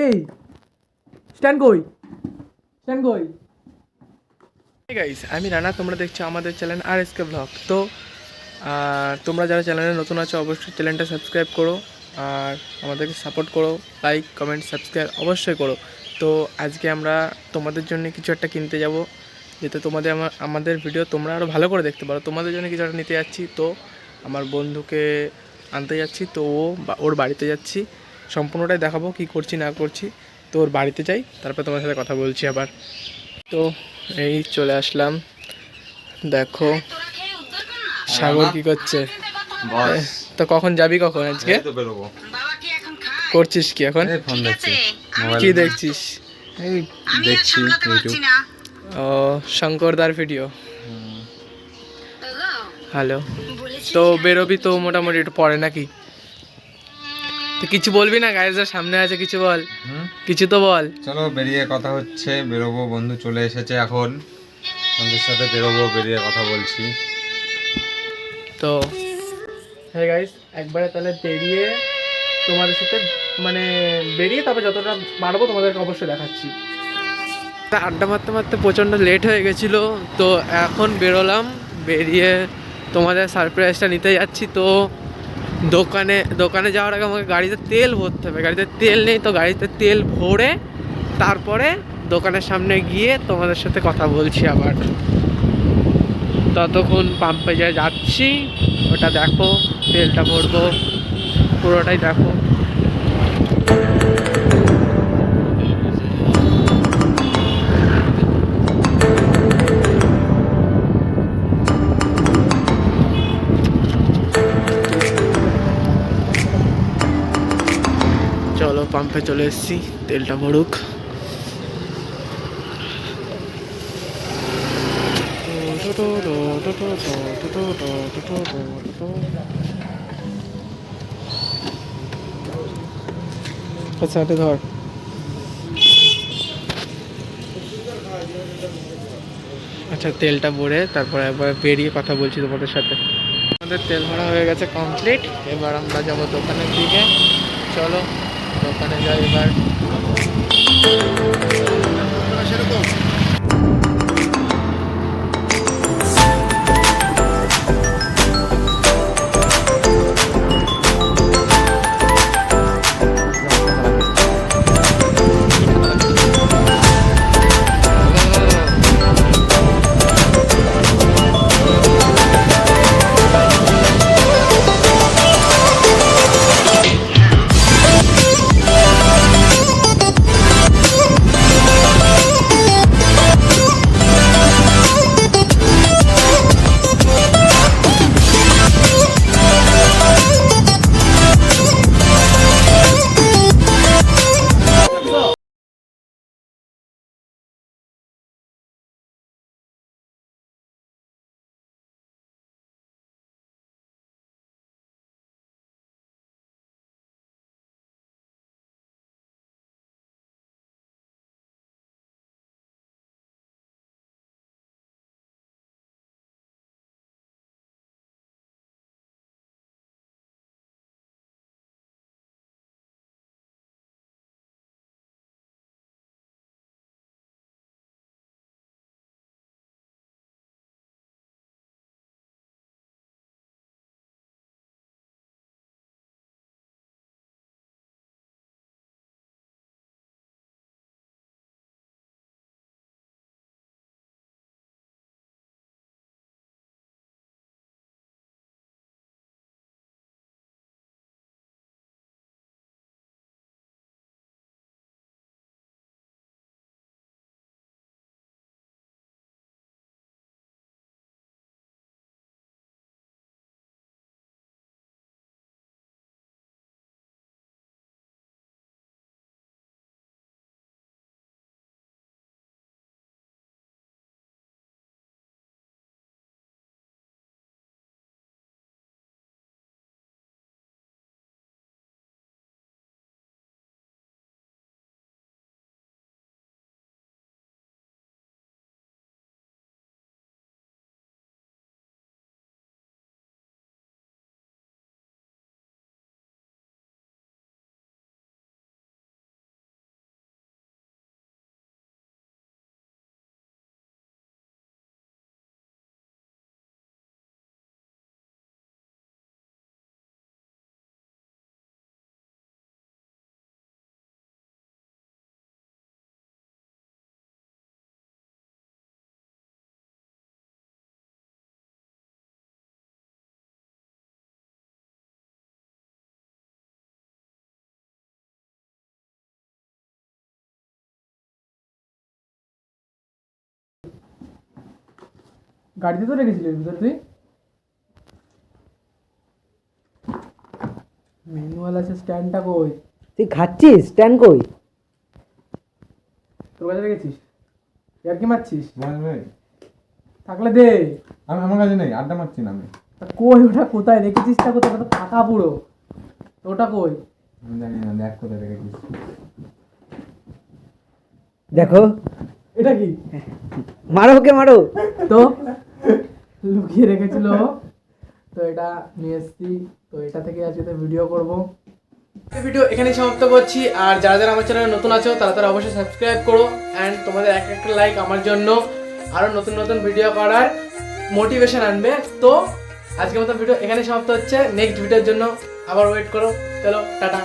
এই স্ট্যান্ড কই, স্ট্যান্ড কই? Hey guys, আমি রানা, তোমরা দেখছো আমাদের চ্যানেল RSK ব্লগ। তো তোমরা যারা চ্যানেলে নতুন আছো অবশ্যই চ্যানেলটা সাবস্ক্রাইব করো আর আমাদেরকে সাপোর্ট করো, লাইক কমেন্ট সাবস্ক্রাইব অবশ্যই করো। তো আজকে আমরা তোমাদের জন্য কিছু একটা কিনতে যাব, যাতে তোমাদের আমাদের ভিডিও তোমরা আরও ভালো করে দেখতে পারো। তোমাদের জন্য কিছু একটা নিতে যাচ্ছি। তো আমার বন্ধুকে আনতে যাচ্ছি, তো ওর বাড়িতে যাচ্ছি, সম্পূর্ণটাই দেখাবো কি করছি না করছি। তো ওর বাড়িতে যাই, তারপর তোমার সাথে কথা বলছি আবার। তো এই চলে আসলাম, দেখো সাগর কি করছে। তো কখন যাবি, কখন আজকে করছিস কি এখন? কি দেখছিস? এই দেখছি ইউটিউব। ও শঙ্করদার ভিডিও। হ্যালো, তো বেরোবি তো মোটামুটি একটু পরে নাকি? তো কিছু বলবি না, গাইজের সামনে আছে, কিছু বল, কিছু তো বল। চলো বেরিয়ে কথা হচ্ছে, বেরোবো, বন্ধু চলে এসেছে এখন, বন্ধুর সাথে বেরোবো, বেরিয়ে কথা বলছি। তো হ্যাঁ গাইজ, একবারে তাহলে বেরিয়ে তোমাদের সাথে মানে বেরিয়ে তারপর যতটা পারবো তোমাদেরকে অবশ্যই দেখাচ্ছি। তা আড্ডা মারতে মারতে প্রচণ্ড লেট হয়ে গেছিলো, তো এখন বেরোলাম, বেরিয়ে তোমাদের সারপ্রাইজটা নিতে যাচ্ছি। তো দোকানে যাওয়ার আগে আমাকে গাড়িতে তেল ভরতে হবে, গাড়িতে তেল নেই, তো গাড়িতে তেল ভরে তারপরে দোকানের সামনে গিয়ে তোমাদের সাথে কথা বলছি আবার। ততক্ষণ পাম্পে যাচ্ছি, ওটা দেখো, তেলটা ভরবো, পুরোটাই দেখো। চলো পাম্পে চলে এসেছি, তেলটা ভরুক। আচ্ছা এটা ধর। আচ্ছা তেলটা ভরে তারপরে একবার বেরিয়ে কথা বলছি তোমাদের সাথে। আমাদের তেল ভরা হয়ে গেছে কমপ্লিট, এবার আমরা যাবো দোকানের দিকে। চলো দোকানে যাই এবার। গাড়িতে তো রেখেছিলি এর ভিতর তুই? ম্যানুয়াল আছে, স্ট্যান্ডটা কই? তুই খাচ্ছিস? স্ট্যান্ড কই? তোর কাছে রেখেছিস? আর কি মারছিস? ভাই থাকলে দে। আমি আমার কাছে নেই, আড্ডা মারছি না আমি। তা কই ওটা, কোথায় রেখেছিস? তা কোথায়? ওটা তো ফাঁকা পুরো। ওটা কই? আমি জানি না, দেখ কোথায় রেখেছিস। দেখো, এটা কি? মারো ওকে, মারো। তো লুকিয়ে রেখেছিল, তো এটা নিয়ে এসছি। তো এটা থেকে আজকে ভিডিও করব। ভিডিও এখানেই সমাপ্ত করছি। আর যারা যারা আমার চ্যানেলে নতুন আছো তারা তারা অবশ্যই সাবস্ক্রাইব করো। অ্যান্ড তোমাদের এক একটা লাইক আমার জন্য আরও নতুন নতুন ভিডিও করার মোটিভেশন আনবে। তো আজকের মতো ভিডিও এখানেই সমাপ্ত হচ্ছে। নেক্সট ভিডিওর জন্য আবার ওয়েট করো। চলো টাটা।